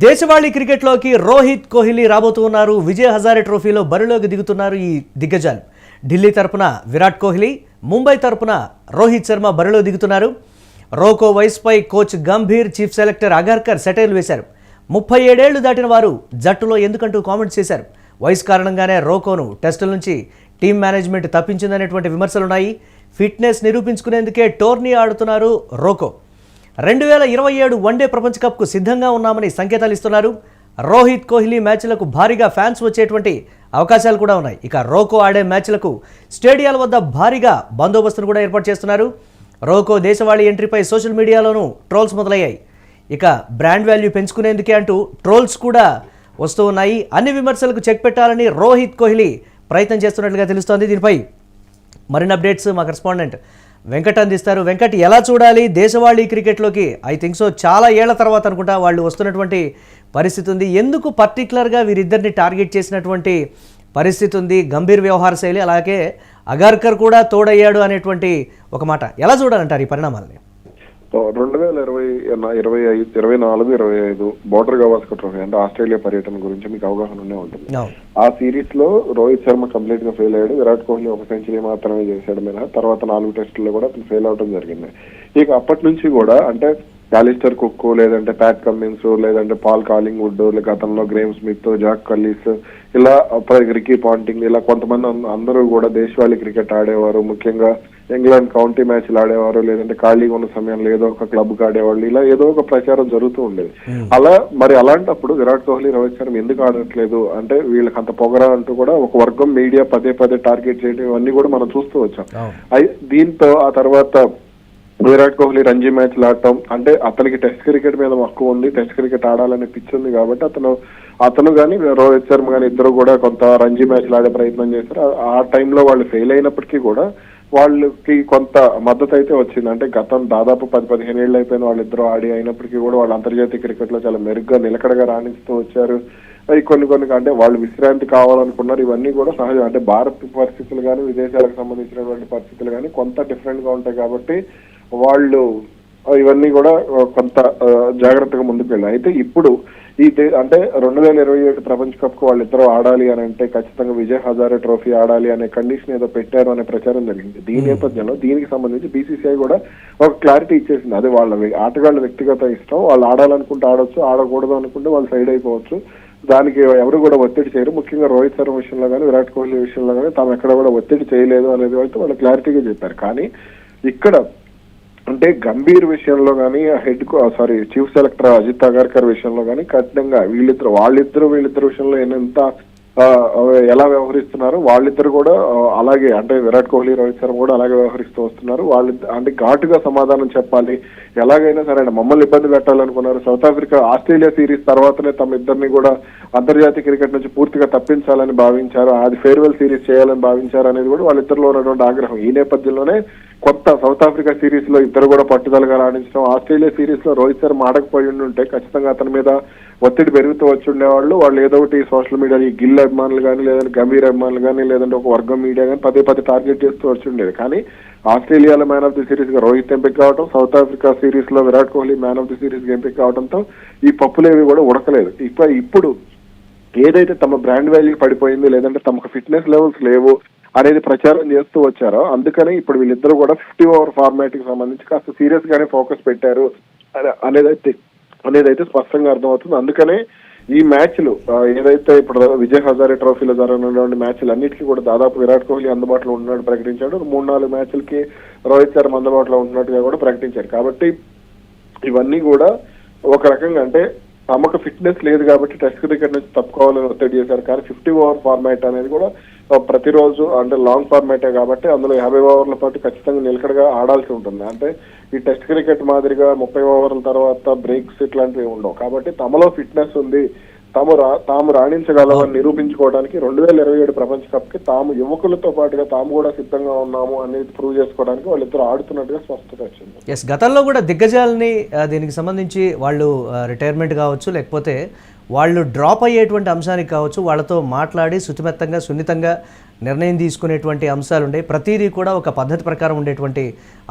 దేశవాళీ క్రికెట్లోకి రోహిత్ కోహ్లీ రాబోతున్నారు. విజయ్ హజారే ట్రోఫీలో బరిలోకి దిగుతున్నారు ఈ దిగ్గజాలు. ఢిల్లీ తరపున విరాట్ కోహ్లీ, ముంబై తరపున రోహిత్ శర్మ బరిలో దిగుతున్నారు. రోకో వయసుపై coach Gambhir, chief selector Agarkar సెటైర్లు వేశారు. 37 ఏళ్లు దాటిన వారు జట్టులో ఎందుకంటూ కామెంట్స్ చేశారు. వయసు కారణంగానే రోకోను టెస్టుల నుంచి టీం మేనేజ్మెంట్ తప్పించిందనేటువంటి విమర్శలున్నాయి. ఫిట్నెస్ నిరూపించుకునేందుకే టోర్నీ ఆడుతున్నారు రోకో. 2027 వన్డే ప్రపంచ కప్కు సిద్ధంగా ఉన్నామని సంకేతాలు ఇస్తున్నారు. రోహిత్ కోహ్లీ మ్యాచ్లకు భారీగా ఫ్యాన్స్ వచ్చేటువంటి అవకాశాలు కూడా ఉన్నాయి. ఇక రోకో ఆడే మ్యాచ్లకు స్టేడియాల వద్ద భారీగా బందోబస్తును కూడా ఏర్పాటు చేస్తున్నారు. రోకో దేశవాళీ ఎంట్రీపై సోషల్ మీడియాలోనూ ట్రోల్స్ మొదలయ్యాయి. ఇక బ్రాండ్ వాల్యూ పెంచుకునేందుకే అంటూ ట్రోల్స్ కూడా వస్తూ ఉన్నాయి. అన్ని విమర్శలకు చెక్ పెట్టాలని రోహిత్ కోహ్లీ ప్రయత్నం చేస్తున్నట్లుగా తెలుస్తోంది. దీనిపై మరిన్ని అప్డేట్స్ మా కరెస్పాండెంట్ వెంకట్ అందిస్తారు. వెంకట్, ఎలా చూడాలి దేశవాళీ క్రికెట్లోకి? ఐ థింక్ సో చాలా ఏళ్ల తర్వాత అనుకుంటా వాళ్ళు వస్తున్నటువంటి పరిస్థితి ఉంది. ఎందుకు పర్టికులర్గా వీరిద్దరిని టార్గెట్ చేసినటువంటి పరిస్థితి ఉంది? గంభీర్ వ్యవహార శైలి, అలాగే అగర్కర్ కూడా తోడయ్యాడు అనేటువంటి ఒక మాట. ఎలా చూడాలంటారు ఈ పరిణామాలని? 2024-25 బోర్డర్ గవాస్కర్ ట్రోఫీ అంటే ఆస్ట్రేలియా పర్యటన గురించి మీకు అవగాహన ఉండే ఉంటుంది. ఆ సిరీస్ లో రోహిత్ శర్మ కంప్లీట్ గా ఫెయిల్ అయ్యాడు. విరాట్ కోహ్లీ ఒక సెంచరీ మాత్రమే చేశాడు మీద. తర్వాత 4 టెస్టుల్లో కూడా ఫెయిల్ అవడం జరిగింది. ఇక అప్పటి నుంచి కూడా అంటే అలిస్టర్ కుక్, లేదంటే ప్యాట్ కమిన్స్, లేదంటే పాల్ కాలింగ్వుడ్, గతంలో గ్రేమ్ స్మిత్, జాక్ కల్లీస్, ఇలా రికీ పాంటింగ్, ఇలా కొంతమంది అందరూ కూడా దేశవాళీ క్రికెట్ ఆడేవారు. ముఖ్యంగా ఇంగ్లాండ్ కౌంటీ మ్యాచ్లు ఆడేవారు, లేదంటే ఖాళీగా ఉన్న సమయంలో ఏదో ఒక క్లబ్ కి ఆడేవాళ్ళు. ఇలా ఏదో ఒక ప్రచారం జరుగుతూ ఉండేది. మరి అలాంటప్పుడు విరాట్ కోహ్లీ, రోహిత్ శర్మ ఎందుకు ఆడట్లేదు అంటే వీళ్ళకి అంత పొగరా అంటూ కూడా ఒక వర్గం మీడియా పదే టార్గెట్ చేయడం ఇవన్నీ కూడా మనం చూస్తూ వచ్చాం. దీంతో ఆ తర్వాత విరాట్ కోహ్లీ రంజీ మ్యాచ్లు ఆడటం, అంటే అతనికి టెస్ట్ క్రికెట్ మీద మక్కువ ఉంది, టెస్ట్ క్రికెట్ ఆడాలనే పిచ్ ఉంది కాబట్టి అతను కానీ రోహిత్ శర్మ కానీ ఇద్దరు కూడా కొంత రంజీ మ్యాచ్లు ఆడే ప్రయత్నం చేశారు. ఆ టైంలో వాళ్ళు ఫెయిల్ అయినప్పటికీ కూడా వాళ్ళకి కొంత మద్దతు అయితే వచ్చింది. అంటే గతం దాదాపు 10-15 ఏళ్ళు అయిపోయిన వాళ్ళిద్దరూ ఆడి అయినప్పటికీ కూడా వాళ్ళు అంతర్జాతీయ క్రికెట్ లో చాలా మెరుగ్గా నిలకడగా రాణిస్తూ వచ్చారు. కొన్ని అంటే వాళ్ళు విశ్రాంతి కావాలనుకున్నారు. ఇవన్నీ కూడా సహజం. అంటే భారత్ పరిస్థితులు కానీ విదేశాలకు సంబంధించినటువంటి పరిస్థితులు కానీ కొంత డిఫరెంట్ గా ఉంటాయి కాబట్టి వాళ్ళు ఇవన్నీ కూడా కొంత జాగ్రత్తగా ముందుకు వెళ్ళారు. అయితే ఇప్పుడు అంటే 2027 ప్రపంచ కప్ కు వాళ్ళిద్దరూ ఆడాలి అని అంటే ఖచ్చితంగా విజయ్ హజారే ట్రోఫీ ఆడాలి అనే కండిషన్ ఏదో పెట్టారు అనే ప్రచారం జరిగింది. దీని నేపథ్యంలో దీనికి సంబంధించి బీసీసీఐ కూడా ఒక క్లారిటీ ఇచ్చేసింది. అది వాళ్ళ ఆటగాళ్ళ వ్యక్తిగత ఇష్టం. వాళ్ళు ఆడాలనుకుంటే ఆడొచ్చు, ఆడకూడదు అనుకుంటే వాళ్ళు సైడ్ అయిపోవచ్చు. దానికి ఎవరు కూడా ఒత్తిడి చేయరు. ముఖ్యంగా రోహిత్ శర్మ విషయంలో కానీ విరాట్ కోహ్లీ విషయంలో కానీ తాము ఎక్కడ కూడా ఒత్తిడి చేయలేదు అనేది అయితే వాళ్ళు క్లారిటీగా చెప్పారు. కానీ ఇక్కడ అంటే గంభీర్ విషయంలో కానీ చీఫ్ సెలెక్టర్ అజిత్ అగర్కర్ విషయంలో కానీ కఠినంగా వీళ్ళిద్దరు విషయంలో ఎలా వ్యవహరిస్తున్నారు, వాళ్ళిద్దరు కూడా అలాగే అంటే విరాట్ కోహ్లీ, రోహిత్ శర్మ కూడా అలాగే వ్యవహరిస్తూ వస్తున్నారు. అంటే ఘాటుగా సమాధానం చెప్పాలి, ఎలాగైనా సరే మమ్మల్ని ఇబ్బంది పెట్టాలనుకున్నారు. ఆస్ట్రేలియా సిరీస్ తర్వాతనే తమ ఇద్దరిని కూడా అంతర్జాతీయ క్రికెట్ నుంచి పూర్తిగా తప్పించాలని భావించారు. అది ఫేర్వెల్ సిరీస్ చేయాలని భావించారు అనేది కూడా వాళ్ళిద్దరిలో ఉన్నటువంటి ఆగ్రహం. ఈ నేపథ్యంలోనే సౌత్ ఆఫ్రికా సిరీస్ లో ఇద్దరు కూడా పట్టుదలగా రాణించడం, ఆస్ట్రేలియా సిరీస్ లో రోహిత్ శర్మ ఆడకపోయి ఉంటే ఖచ్చితంగా అతని మీద ఒత్తిడి పెరుగుతూ వచ్చి ఉండేవాళ్ళు. వాళ్ళు ఏదో ఒకటి సోషల్ మీడియా ఈ గిల్ అభిమానులు కానీ, లేదంటే గంభీర్ అభిమానులు కానీ, లేదంటే ఒక వర్గం మీడియా కానీ పదే టార్గెట్ చేస్తూ వచ్చి ఉండేది. కానీ ఆస్ట్రేలియాలో మ్యాన్ ఆఫ్ ది సిరీస్ గా రోహిత్ ఎంపిక కావడం, సౌత్ ఆఫ్రికా సిరీస్ లో Virat Kohli man of the series గా ఎంపిక కావడంతో ఈ పప్పులేవి కూడా ఉడకలేదు. ఇప్పుడు ఏదైతే తమ బ్రాండ్ వాల్యూ పడిపోయింది, లేదంటే తమకు ఫిట్నెస్ లెవెల్స్ లేవు అనేది ప్రచారం చేస్తూ వచ్చారో అందుకనే ఇప్పుడు వీళ్ళిద్దరూ కూడా 50 ఓవర్ ఫార్మాట్ కి సంబంధించి కాస్త సీరియస్ గానే ఫోకస్ పెట్టారు అనేదైతే స్పష్టంగా అర్థమవుతుంది. అందుకనే ఈ మ్యాచ్లు ఏదైతే ఇప్పుడు విజయ్ హజారే ట్రోఫీలో జరగనున్నటువంటి మ్యాచ్లు అన్నిటికీ కూడా దాదాపు విరాట్ కోహ్లీ అందుబాటులో ఉన్నట్టు ప్రకటించాడు. 3-4 మ్యాచ్లకి రోహిత్ శర్మ అందుబాటులో ఉన్నట్టుగా కూడా ప్రకటించారు. కాబట్టి ఇవన్నీ కూడా ఒక రకంగా అంటే తమకు ఫిట్నెస్ లేదు కాబట్టి టెస్ట్ క్రికెట్ నుంచి తప్పుకోవాలని ఒత్తిడి చేశారు. కానీ 50 ఓవర్ ఫార్మాట్ అనేది కూడా ప్రతిరోజు అంటే లాంగ్ ఫార్మాటే కాబట్టి అందులో 50 ఓవర్ల పాటు ఖచ్చితంగా నిలకడగా ఆడాల్సి ఉంటుంది. అంటే ఈ టెస్ట్ క్రికెట్ మాదిరిగా 30 ఓవర్ల తర్వాత బ్రేక్స్ ఇట్లాంటివి ఉండవు. కాబట్టి తమలో ఫిట్నెస్ ఉంది, తాము రాణించగలమని నిరూపించుకోవడానికి 2027 ప్రపంచ కప్ కి తాము యువకులతో పాటుగా తాము కూడా సిద్ధంగా ఉన్నాము అనేది ప్రూవ్ చేసుకోవడానికి వాళ్ళిద్దరు ఆడుతున్నట్టుగా స్పష్టత వచ్చింది. గతంలో కూడా దిగ్గజాలని దీనికి సంబంధించి వాళ్ళు రిటైర్మెంట్ కావచ్చు, లేకపోతే వాళ్ళు డ్రాప్ అయ్యేటువంటి అంశానికి కావచ్చు, వాళ్ళతో మాట్లాడి శుతిమెత్తంగా సున్నితంగా నిర్ణయం తీసుకునేటువంటి అంశాలు ఉండే. ప్రతిదీ కూడా ఒక పద్ధతి ప్రకారం ఉండేటువంటి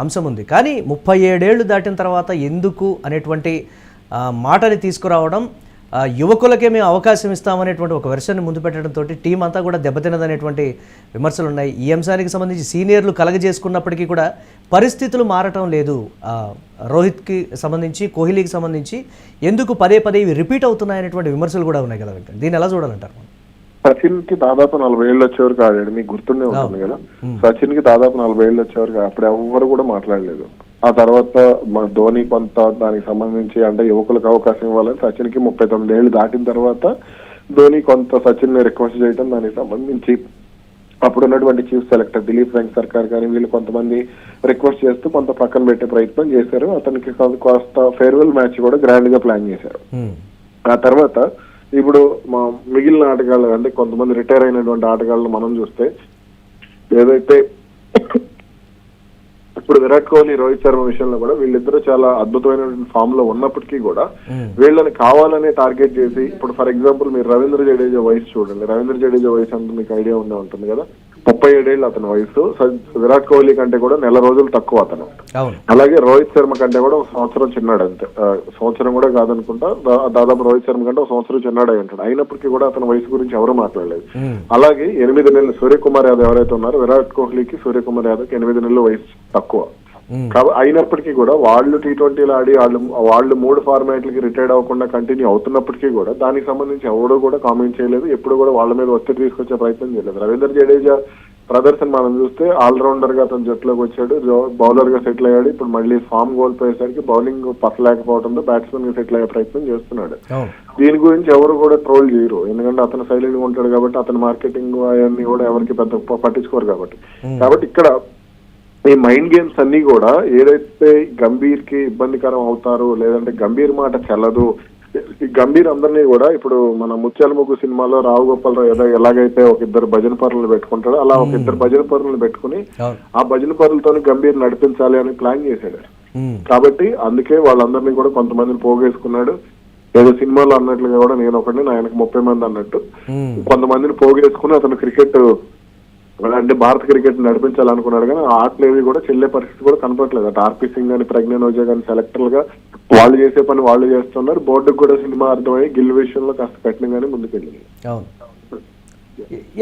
అంశం ఉంది. కానీ 37 ఏళ్ళు దాటిన తర్వాత ఎందుకు అనేటువంటి మాటని తీసుకురావడం యువకులకే మేము అవకాశం ఇస్తామనేటువంటి ఒక వెర్షన్ని ముందు పెట్టడంతో టీం అంతా కూడా దెబ్బతిన్నదనేటువంటి విమర్శలు ఉన్నాయి. ఈ అంశానికి సంబంధించి సీనియర్లు కలగజేసుకున్నప్పటికీ కూడా పరిస్థితులు మారటం లేదు. రోహిత్కి సంబంధించి, కోహ్లీకి సంబంధించి ఎందుకు పదే పదే ఇవి రిపీట్ అవుతున్నాయనేటువంటి విమర్శలు కూడా ఉన్నాయి కదా వెంకట్, దీన్ని ఎలా చూడాలంటారు? సచిన్ కి దాదాపు 40 ఏళ్ళు వచ్చేవరకు ఆడాడు, మీకు గుర్తుండే ఉంటుంది కదా. సచిన్ కి దాదాపు 40 ఏళ్ళు వచ్చేవరకు అప్పుడు ఎవరు కూడా మాట్లాడలేదు. ఆ తర్వాత ధోని కొంత దానికి సంబంధించి అంటే యువకులకు అవకాశం ఇవ్వాలని సచిన్ కి 39 ఏళ్ళు దాటిన తర్వాత ధోని కొంత సచిన్ ని రిక్వెస్ట్ చేయడం, దానికి సంబంధించి అప్పుడు ఉన్నటువంటి చీఫ్ సెలెక్టర్ దిలీప్ వెంకట్ సర్కార్ కానీ వీళ్ళు కొంతమంది రిక్వెస్ట్ చేస్తూ కొంత పక్కన పెట్టే ప్రయత్నం చేశారు. అతనికి కాస్త ఫేర్వెల్ మ్యాచ్ కూడా గ్రాండ్ గా ప్లాన్ చేశారు. ఆ తర్వాత ఇప్పుడు మా మిగిలిన ఆటగాళ్ళు అంటే కొంతమంది రిటైర్ అయినటువంటి ఆటగాళ్ళు మనం చూస్తే ఏదైతే ఇప్పుడు విరాట్ కోహ్లీ, రోహిత్ శర్మ విషయంలో కూడా వీళ్ళిద్దరూ చాలా అద్భుతమైనటువంటి ఫామ్ లో ఉన్నప్పటికీ కూడా వీళ్ళని కావాలనే టార్గెట్ చేసి, ఇప్పుడు ఫర్ ఎగ్జాంపుల్ మీరు రవీంద్ర జడేజా వయసు చూడండి. రవీంద్ర జడేజా వయసు అంటే మీకు ఐడియా ఉండే ఉంటుంది కదా, 37 ఏళ్ళు అతని వయసు. విరాట్ కోహ్లీ కంటే కూడా నెల రోజులు తక్కువ అతను. అలాగే రోహిత్ శర్మ కంటే కూడా 1 సంవత్సరం చిన్నాడు అంతే, సంవత్సరం కూడా కాదనుకుంటా, దాదాపు రోహిత్ శర్మ కంటే 1 సంవత్సరం చిన్నాడు అయి ఉంటాడు. అయినప్పటికీ కూడా అతని వయసు గురించి ఎవరు మాట్లాడలేదు. అలాగే 8 నెలలు సూర్యకుమార్ యాదవ్ ఎవరైతే ఉన్నారో, విరాట్ కోహ్లీకి సూర్యకుమార్ యాదవ్కి 8 నెలలు వయసు తక్కువ. అయినప్పటికీ కూడా వాళ్ళు T20 ఆడి వాళ్ళు 3 ఫార్మాట్లకి రిటైర్డ్ అవ్వకుండా కంటిన్యూ అవుతున్నప్పటికీ కూడా దానికి సంబంధించి ఎవరు కూడా కామెంట్ చేయలేదు. ఎప్పుడు కూడా వాళ్ళ మీద ఒత్తిడి తీసుకొచ్చే ప్రయత్నం చేయలేదు. రవీంద్ర జడేజా ప్రదర్శన మనం చూస్తే ఆల్రౌండర్ గా అతను జట్టులోకి వచ్చాడు, బౌలర్ గా సెటిల్ అయ్యాడు. ఇప్పుడు మళ్ళీ ఫామ్ కోల్పోయేసరికి బౌలింగ్ పసలేకపోవడంతో బ్యాట్స్మెన్ గా సెటిల్ అయ్యే ప్రయత్నం చేస్తున్నాడు. దీని గురించి ఎవరు కూడా ట్రోల్ చేయరు, ఎందుకంటే అతను సైలెంట్ గా ఉంటాడు కాబట్టి, అతని మార్కెటింగ్ అవన్నీ కూడా ఎవరికి పెద్ద పట్టించుకోరు కాబట్టి ఇక్కడ ఈ మైండ్ గేమ్స్ అన్ని కూడా ఏదైతే గంభీర్ కి ఇబ్బందికరం అవుతారు, లేదంటే గంభీర్ మాట చెల్లదు. ఈ గంభీర్ అందరినీ కూడా ఇప్పుడు మన ముత్యాల ముగ్గు సినిమాలో రావు గోపాలరావు ఎలాగైతే ఒక 2 భజన పరులను పెట్టుకుంటాడో అలా ఒక 2 భజన పరులను పెట్టుకుని ఆ భజన పరులతో గంభీర్ నడిపించాలి అని ప్లాన్ చేశాడు. కాబట్టి అందుకే వాళ్ళందరినీ కూడా కొంతమందిని పోగేసుకున్నాడు. ఏదో సినిమాలో అన్నట్లుగా కూడా నేను ఒకటి, ఆయనకు 30 మంది అన్నట్టు కొంతమందిని పోగేసుకుని అతను క్రికెట్ అంటే భారత క్రికెట్ నడిపించాలనుకున్నాడు. కానీ ఆ ఆటలు ఏవి కూడా చెల్లే పరిస్థితి కూడా కనపడలేదు. అటు ఆర్పీ సింగ్ కానీ, ప్రజ్ఞాన్ ఓజా కానీ సెలెక్టర్లుగా వాళ్ళు చేసే పని వాళ్ళు చేస్తున్నారు. బోర్డుకు కూడా సినిమా అర్థమై గిల్ విషయంలో కాస్త కఠినంగానే ముందుకెళ్ళింది.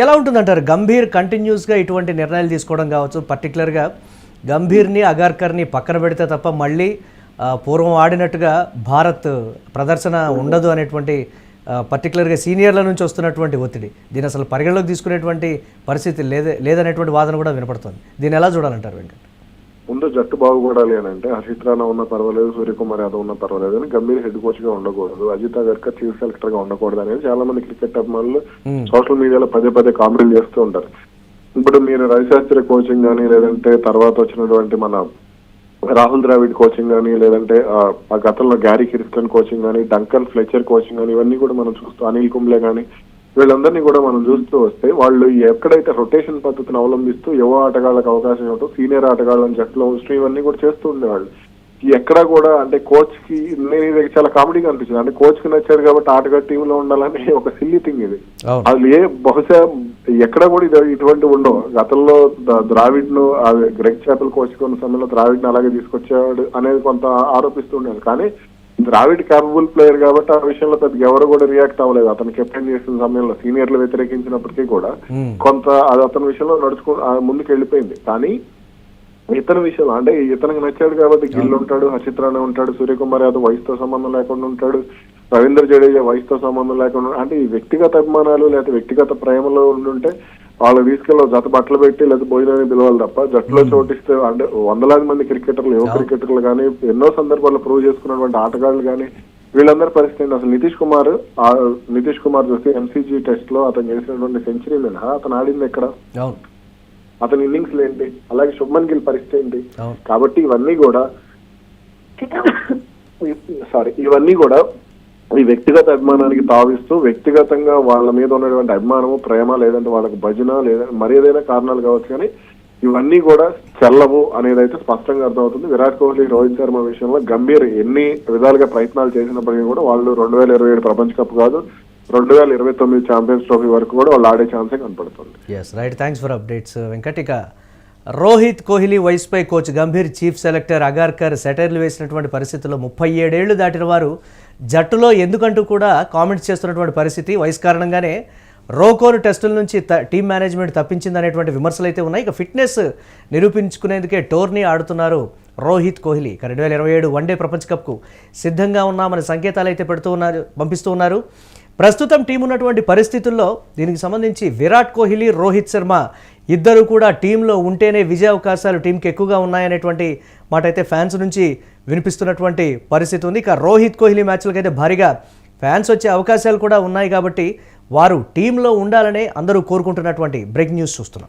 ఎలా ఉంటుందంటారు గంభీర్ కంటిన్యూస్గా ఇటువంటి నిర్ణయాలు తీసుకోవడం కావచ్చు? పర్టికులర్గా గంభీర్ని, అగార్కర్ని పక్కన పెడితే తప్ప మళ్ళీ పూర్వం ఆడినట్టుగా భారత్ ప్రదర్శన ఉండదు అనేటువంటి పర్టికులర్గా సీనియర్ల నుంచి వస్తున్నటువంటి ఒత్తిడి, దీన్ని అసలు పరిగణలోకి తీసుకునేటువంటి పరిస్థితి లేదనేటువంటి వాదన కూడా వినపడుతుంది. దీన్ని ఎలా చూడాలంటారు వెంకట్? ముందు జట్టు బాగుపడాలి అని అంటే హర్షిత్ రాణా ఉన్నా పర్వాలేదు, సూర్యకుమార్ యాదవ్ ఉన్నా పర్వాలేదు, కానీ గంభీర్ హెడ్ కోచ్ గా ఉండకూడదు, అజిత్ అగర్కర్ చీఫ్ సెలెక్టర్ గా ఉండకూడదు అనేది చాలా మంది క్రికెట్ అభిమానులు సోషల్ మీడియాలో పదే కామెంట్ చేస్తూ ఉంటారు. ఇప్పుడు మీరు రవిశాస్త్రి కోచింగ్ కానీ, లేదంటే తర్వాత వచ్చినటువంటి మన రాహుల్ ద్రావిడ్ కోచింగ్ కానీ, లేదంటే ఆ గతంలో గ్యారీ కిర్స్టన్ కోచింగ్ కానీ, డంకన్ ఫ్లెచర్ కోచింగ్ కానీ, ఇవన్నీ కూడా మనం చూస్తూ అనిల్ కుంబ్లే కానీ వీళ్ళందరినీ కూడా మనం చూస్తూ వస్తే వాళ్ళు ఎక్కడైతే రొటేషన్ పద్ధతిని అవలంబిస్తూ యువ ఆటగాళ్ళకి అవకాశం ఇవ్వటం, సీనియర్ ఆటగాళ్ళని జట్టులో ఉంచడం, ఇవన్నీ కూడా చేస్తూ ఉండేవాళ్ళు. ఎక్కడా కూడా అంటే కోచ్ కి నేను ఇది చాలా కామెడీగా అనిపించింది. అంటే కోచ్ కి నచ్చాడు కాబట్టి ఆటగాడు టీమ్ లో ఉండాలని ఒక సిల్లీ థింగ్ ఇది. అది బహుశా ఎక్కడ కూడా ఇటువంటి ఉండవు. గతంలో ద్రావిడ్ ను గ్రెగ్ చాపెల్ కోచ్ ఉన్న సమయంలో ద్రావిడ్ ను అలాగే తీసుకొచ్చాడు అనేది కొంత ఆరోపిస్తుండేది. కానీ ద్రావిడ్ క్యాపబుల్ ప్లేయర్ కాబట్టి ఆ విషయంలో పెద్ద ఎవరు కూడా రియాక్ట్ అవ్వలేదు. అతను కెప్టెన్ చేసిన సమయంలో సీనియర్లు వ్యతిరేకించినప్పటికీ కూడా కొంత అది అతని విషయంలో ముందుకు వెళ్ళిపోయింది. కానీ ఇతని విషయంలో అంటే ఇతనికి నచ్చాడు కాబట్టి గిల్ ఉంటాడు, హర్షిత్ రాణా ఉంటాడు, సూర్యకుమార్ యాదవ్ వయసుతో సంబంధం లేకుండా ఉంటాడు, రవీంద్ర జడేజా వయసుతో సంబంధం లేకుండా, అంటే ఈ వ్యక్తిగత అభిమానాలు లేదా వ్యక్తిగత ప్రేమలో ఉండుంటే వాళ్ళు తీసుకెళ్ళి జత బట్టలు పెట్టి లేదా భోజనాన్ని పిలవాలి తప్ప జట్టులో చోటిస్తే అంటే 100,000 మంది క్రికెటర్లు, యువ క్రికెటర్లు కానీ, ఎన్నో సందర్భాల్లో ప్రూవ్ చేసుకున్నటువంటి ఆటగాళ్లు కానీ వీళ్ళందరి పరిస్థితి అసలు నితీష్ కుమార్ చూస్తే ఎంసీజీ టెస్ట్ లో అతను చేసినటువంటి సెంచరీ మినహా అతను ఆడింది ఎక్కడ, అతని ఇన్నింగ్స్ ఏంటి, అలాగే శుభ్మన్ గిల్ పరిస్థితి ఏంటి? కాబట్టి ఇవన్నీ కూడా ఈ వ్యక్తిగత అభిమానానికి తావిస్తూ వ్యక్తిగతంగా వాళ్ళ మీద ఉన్నటువంటి అభిమానము, ప్రేమ, లేదంటే వాళ్ళకి భజన, లేదంటే మరి ఏదైనా కారణాలు కావచ్చు, కానీ ఇవన్నీ కూడా చెల్లవు అనేది అయితే స్పష్టంగా అర్థమవుతుంది. విరాట్ కోహ్లీ, రోహిత్ శర్మ విషయంలో గంభీర్ ఎన్ని విధాలుగా ప్రయత్నాలు చేసినప్పటికీ కూడా వాళ్ళు 2027 ప్రపంచ కప్ కాదు 2029 ఛాంపియన్స్ ట్రోఫీ వరకు కూడా వాళ్ళు ఆడే ఛాన్సే కనపడుతుంది. Yes right, thanks for updates Venkat. ఇక రోహిత్ కోహ్లీ వయసుపై coach Gambhir, chief selector Agarkar సెటైర్లు వేసినటువంటి పరిస్థితుల్లో 37 ఏళ్లు దాటిన వారు జట్టులో ఎందుకంటూ కూడా కామెంట్స్ చేస్తున్నటువంటి పరిస్థితి. వయసు కారణంగానే రోకోను టెస్టుల నుంచి టీమ్ మేనేజ్మెంట్ తప్పించింది అనేటువంటి విమర్శలు అయితే ఉన్నాయి. ఇక ఫిట్నెస్ నిరూపించుకునేందుకే టోర్నీ ఆడుతున్నారు రోహిత్ కోహ్లీ. ఇక 2027 వన్డే ప్రపంచ కప్కు సిద్ధంగా ఉన్నామనే సంకేతాలు అయితే పంపిస్తూ ఉన్నారు. ప్రస్తుతం టీం ఉన్నటువంటి పరిస్థితుల్లో దీనికి సంబంధించి విరాట్ కోహ్లీ, రోహిత్ శర్మ ఇద్దరు కూడా టీంలో ఉంటేనే విజయ అవకాశాలు టీంకి ఎక్కువగా ఉన్నాయనేటువంటి మాట అయితే ఫ్యాన్స్ నుంచి వినిపిస్తున్నటువంటి పరిస్థితి ఉంది. ఇక రోహిత్ కోహ్లీ మ్యాచ్లకైతే భారీగా ఫ్యాన్స్ వచ్చే అవకాశాలు కూడా ఉన్నాయి కాబట్టి వారు టీంలో ఉండాలనే అందరూ కోరుకుంటున్నటువంటి బ్రేకింగ్ న్యూస్ చూస్తున్నాం.